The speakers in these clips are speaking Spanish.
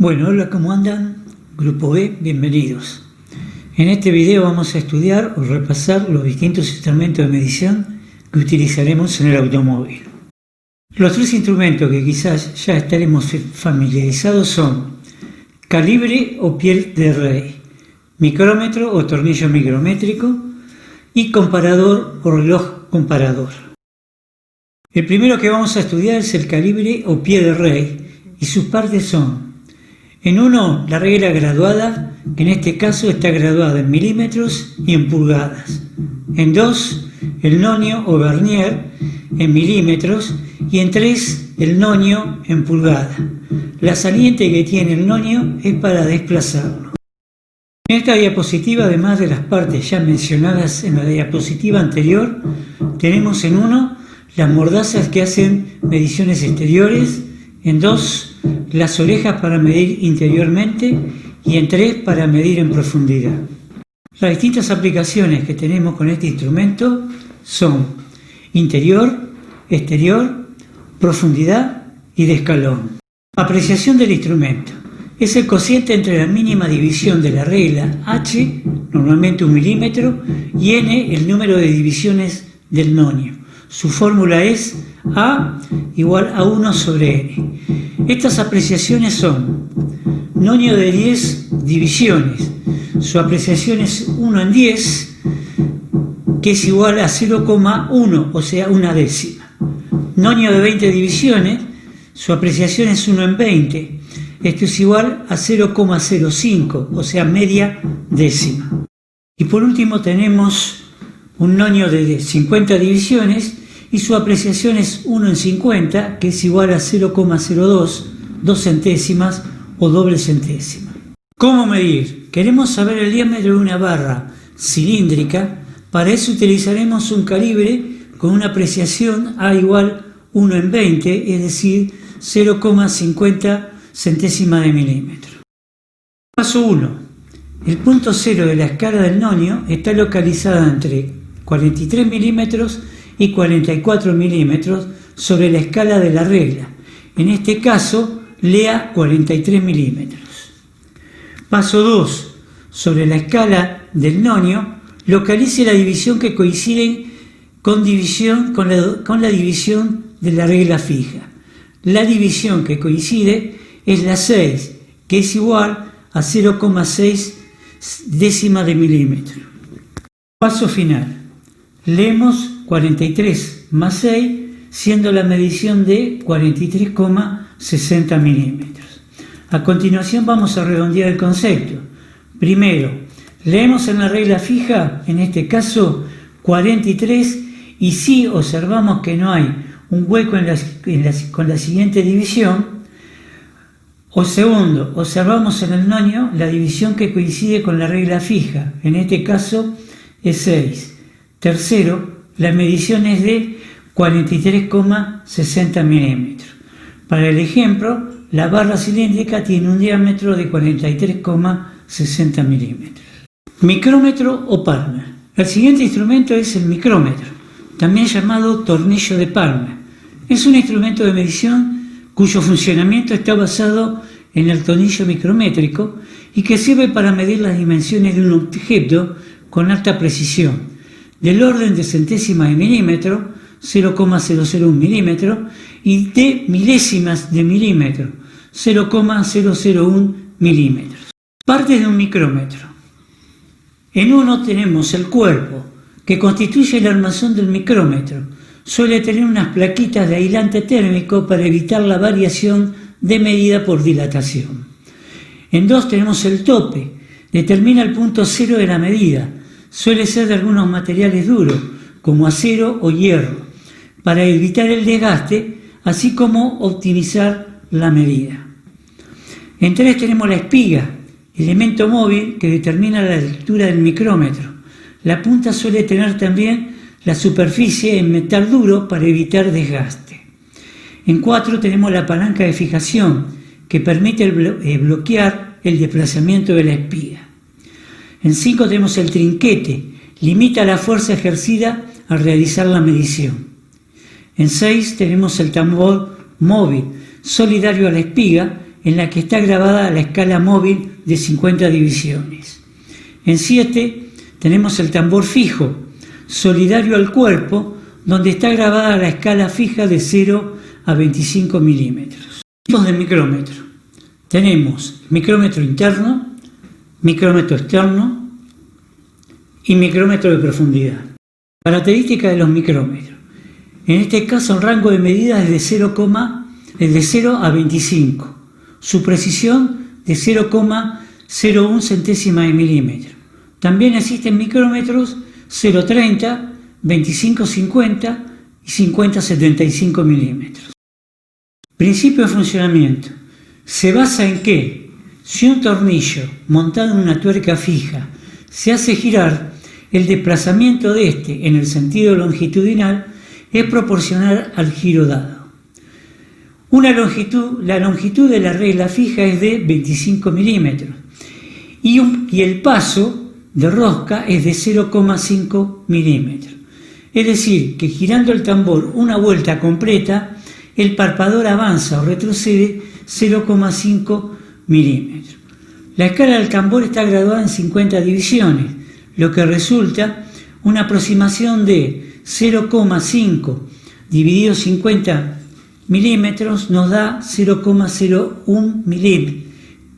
Bueno, hola, ¿cómo andan? Grupo B, bienvenidos. En este video vamos a estudiar o repasar los distintos instrumentos de medición que utilizaremos en el automóvil. Los tres instrumentos que quizás ya estaremos familiarizados son calibre o piel de rey, micrómetro o tornillo micrométrico y comparador o reloj comparador. El primero que vamos a estudiar es el calibre o pie de rey y sus partes son: en uno, la regla graduada, que en este caso está graduada en milímetros y en pulgadas. En dos, el nonio o vernier en milímetros y en tres, el nonio en pulgada. La saliente que tiene el nonio es para desplazarlo. En esta diapositiva, además de las partes ya mencionadas en la diapositiva anterior, tenemos en uno las mordazas que hacen mediciones exteriores, en dos, las orejas para medir interiormente y en tres, para medir en profundidad. Las distintas aplicaciones que tenemos con este instrumento son interior, exterior, profundidad y de escalón. Apreciación del instrumento. Es el cociente entre la mínima división de la regla H, normalmente 1 milímetro, y N, el número de divisiones del nonio. Su fórmula es A igual a 1 sobre N. Estas apreciaciones son nonio de 10 divisiones. Su apreciación es 1 en 10, que es igual a 0,1, o sea, una décima. Nonio de 20 divisiones, su apreciación es 1 en 20. Esto es igual a 0,05, o sea, media décima. Y por último tenemos un nonio de 50 divisiones y su apreciación es 1 en 50, que es igual a 0,02, 2 centésimas o doble centésima. ¿Cómo medir? Queremos saber el diámetro de una barra cilíndrica. Para eso utilizaremos un calibre con una apreciación A igual 1 en 20, es decir, 0,50 centésimas de milímetro. Paso 1. El punto cero de la escala del nonio está localizada entre 43 milímetros y 44 milímetros sobre la escala de la regla. En este caso, lea 43 milímetros. Paso 2. Sobre la escala del nonio, localice la división que coincide con la división de la regla fija. La división que coincide es la 6, que es igual a 0,6 décimas de milímetro. Paso final. Leemos 43 más 6, siendo la medición de 43,60 milímetros. A continuación vamos a redondear el concepto. Primero, leemos en la regla fija, en este caso 43, y si observamos que no hay un hueco con la siguiente división, o segundo, observamos en el nonio la división que coincide con la regla fija, en este caso es 6. Tercero, la medición es de 43,60 milímetros. Para el ejemplo, la barra cilíndrica tiene un diámetro de 43,60 milímetros. Micrómetro o palma. El siguiente instrumento es el micrómetro, también llamado tornillo de palma. Es un instrumento de medición cuyo funcionamiento está basado en el tornillo micrométrico y que sirve para medir las dimensiones de un objeto con alta precisión, del orden de centésimas de milímetro, 0,001 milímetro, y de milésimas de milímetro, 0,001 milímetros. Partes de un micrómetro. En uno tenemos el cuerpo, que constituye el armazón del micrómetro. Suele tener unas plaquitas de aislante térmico para evitar la variación de medida por dilatación. En dos tenemos el tope, determina el punto cero de la medida. Suele ser de algunos materiales duros, como acero o hierro, para evitar el desgaste, así como optimizar la medida. En tres tenemos la espiga, elemento móvil que determina la lectura del micrómetro. La punta suele tener también la superficie en metal duro para evitar desgaste. En 4 tenemos la palanca de fijación, que permite bloquear el desplazamiento de la espiga. En 5 tenemos el trinquete, limita la fuerza ejercida al realizar la medición. En 6 tenemos el tambor móvil, solidario a la espiga, en la que está grabada la escala móvil de 50 divisiones. En 7 tenemos el tambor fijo, solidario al cuerpo, donde está grabada la escala fija de 0 a 25 milímetros. Tipos de micrómetro. Tenemos micrómetro interno, micrómetro externo y micrómetro de profundidad. Características de los micrómetros. En este caso el rango de medida es de 0 a 25. Su precisión de 0,01 centésima de milímetro. También existen micrómetros 0,30, 25,50 y 50,75 milímetros. Principio de funcionamiento. Se basa en que, si un tornillo montado en una tuerca fija se hace girar, el desplazamiento de este en el sentido longitudinal es proporcional al giro dado. La longitud de la regla fija es de 25 milímetros y el paso de rosca es de 0,5 milímetros. Es decir, que girando el tambor una vuelta completa, el parpador avanza o retrocede 0,5 milímetros. La escala del tambor está graduada en 50 divisiones, lo que resulta una aproximación de 0,5 dividido 50 milímetros nos da 0,01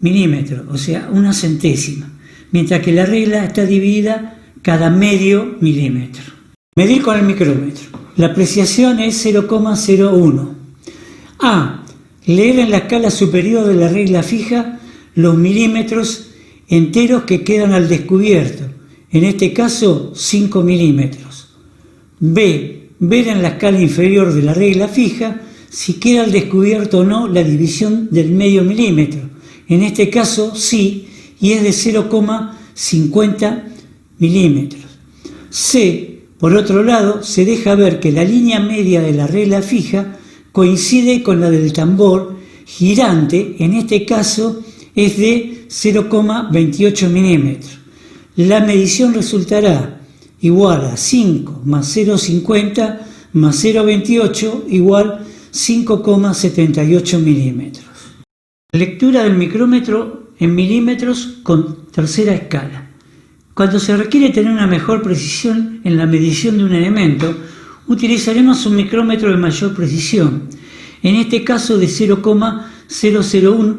milímetros, o sea, una centésima, mientras que la regla está dividida cada medio milímetro. Medir con el micrómetro. La apreciación es 0,01. A. Leer en la escala superior de la regla fija los milímetros enteros que quedan al descubierto, en este caso 5 milímetros. B. Ver en la escala inferior de la regla fija si queda al descubierto o no la división del medio milímetro, en este caso sí, y es de 0,50 milímetros. C. Por otro lado, se deja ver que la línea media de la regla fija coincide con la del tambor girante, en este caso es de 0,28 milímetros. La medición resultará igual a 5 más 0,50 más 0,28 igual 5,78 milímetros. Lectura del micrómetro en milímetros con tercera escala. Cuando se requiere tener una mejor precisión en la medición de un elemento, utilizaremos un micrómetro de mayor precisión, en este caso de 0,001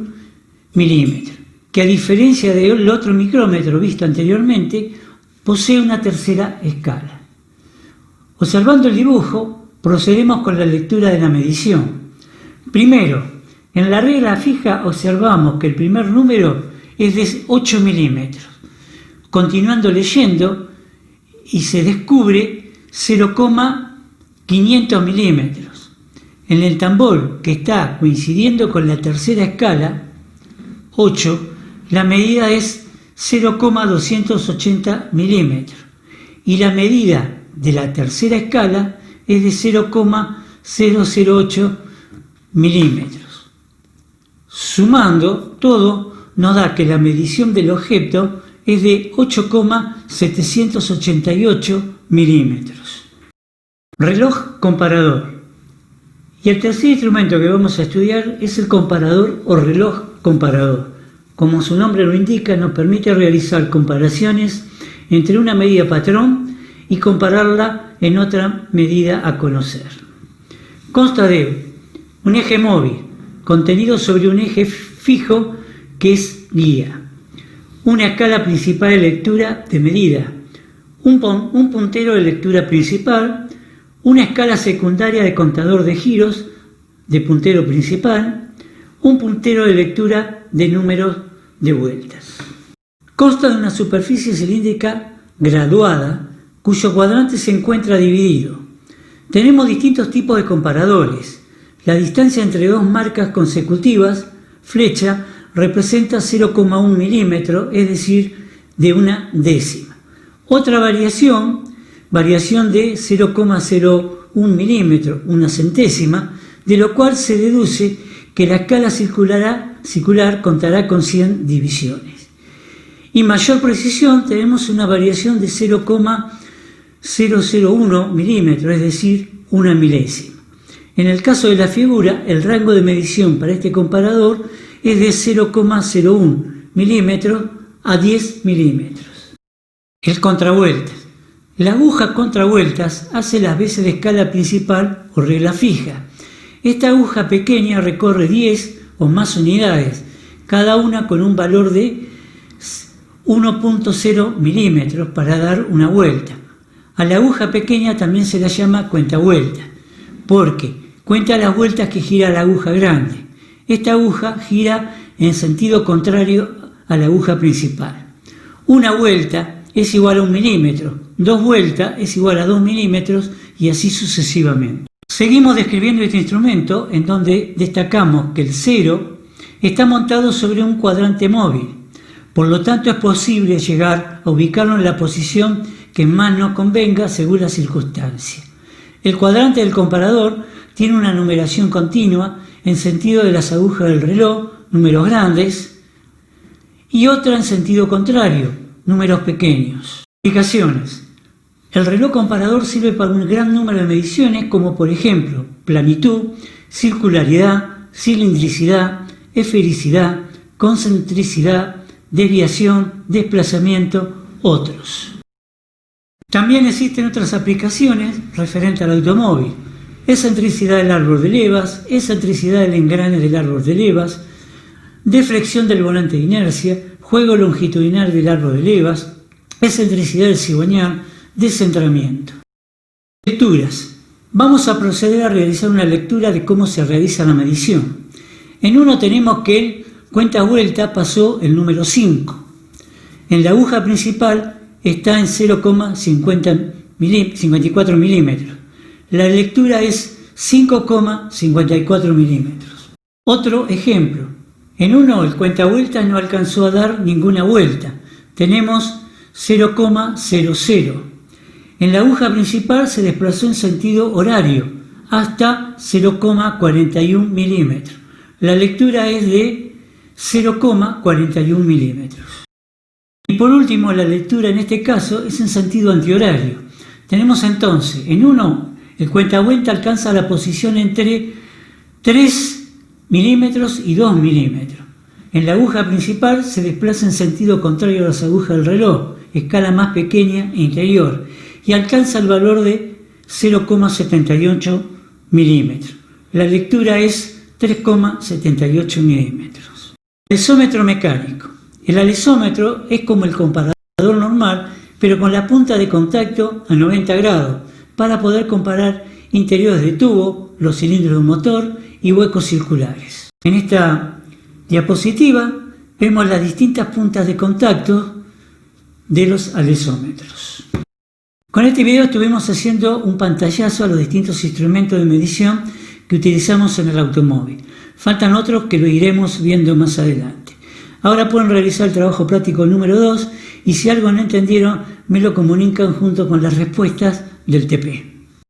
milímetros, que a diferencia del otro micrómetro visto anteriormente, posee una tercera escala. Observando el dibujo, procedemos con la lectura de la medición. Primero, en la regla fija observamos que el primer número es de 8 milímetros. Continuando leyendo, y se descubre 0,500 milímetros. En el tambor que está coincidiendo con la tercera escala, 8, la medida es 0,280 milímetros y la medida de la tercera escala es de 0,008 milímetros. Sumando todo nos da que la medición del objeto es de 8,788 milímetros. Reloj comparador. Y el tercer instrumento que vamos a estudiar es el comparador o reloj comparador. Como su nombre lo indica, nos permite realizar comparaciones entre una medida patrón y compararla en otra medida a conocer. Consta de un eje móvil contenido sobre un eje fijo que es guía, una escala principal de lectura de medida, un puntero de lectura principal, una escala secundaria de contador de giros de puntero principal, un puntero de lectura de números de vueltas. Consta de una superficie cilíndrica graduada cuyo cuadrante se encuentra dividido. Tenemos distintos tipos de comparadores. La distancia entre dos marcas consecutivas, flecha, representa 0,1 milímetro, es decir, de una décima. Otra variación de 0,01 milímetro, una centésima, de lo cual se deduce que la escala circular contará con 100 divisiones. Y mayor precisión tenemos una variación de 0,001 milímetros, es decir, una milésima. En el caso de la figura, el rango de medición para este comparador es de 0,01 milímetros a 10 milímetros. El contravueltas. La aguja contravueltas hace las veces de escala principal o regla fija. Esta aguja pequeña recorre 10 o más unidades, cada una con un valor de 1,0 milímetros para dar una vuelta. A la aguja pequeña también se la llama cuentavueltas, porque cuenta las vueltas que gira la aguja grande. Esta aguja gira en sentido contrario a la aguja principal. Una vuelta es igual a 1 milímetro, 2 vueltas es igual a 2 milímetros y así sucesivamente. Seguimos describiendo este instrumento en donde destacamos que el cero está montado sobre un cuadrante móvil. Por lo tanto, es posible llegar a ubicarlo en la posición que más nos convenga según la circunstancia. El cuadrante del comparador tiene una numeración continua en sentido de las agujas del reloj, números grandes, y otra en sentido contrario, números pequeños. Aplicaciones. El reloj comparador sirve para un gran número de mediciones como por ejemplo planitud, circularidad, cilindricidad, esfericidad, concentricidad, desviación, desplazamiento, otros. También existen otras aplicaciones referentes al automóvil. Excentricidad del árbol de levas, excentricidad del engrane del árbol de levas, deflexión del volante de inercia, juego longitudinal del árbol de levas, excentricidad del cigüeñal, descentramiento. Lecturas. Vamos a proceder a realizar una lectura de cómo se realiza la medición. En uno tenemos que el cuentavuelta pasó el número 5. En la aguja principal está en 0,54 milímetros. La lectura es 5,54 milímetros. Otro ejemplo. En uno el cuentavueltas no alcanzó a dar ninguna vuelta. Tenemos 0,00. En la aguja principal se desplazó en sentido horario hasta 0,41 milímetros. La lectura es de 0,41 milímetros. Y por último, la lectura en este caso es en sentido antihorario. Tenemos entonces, en uno, el cuentavueltas alcanza la posición entre 3 milímetros y 2 milímetros. En la aguja principal se desplaza en sentido contrario a las agujas del reloj, escala más pequeña e interior, y alcanza el valor de 0,78 milímetros. La lectura es 3,78 milímetros. Alesómetro mecánico. El alesómetro es como el comparador normal, pero con la punta de contacto a 90 grados, para poder comparar interiores de tubo, los cilindros de un motor y huecos circulares. En esta diapositiva vemos las distintas puntas de contacto de los alesómetros. Con este video estuvimos haciendo un pantallazo a los distintos instrumentos de medición que utilizamos en el automóvil. Faltan otros que lo iremos viendo más adelante. Ahora pueden realizar el trabajo práctico número 2 y si algo no entendieron me lo comunican junto con las respuestas del TP.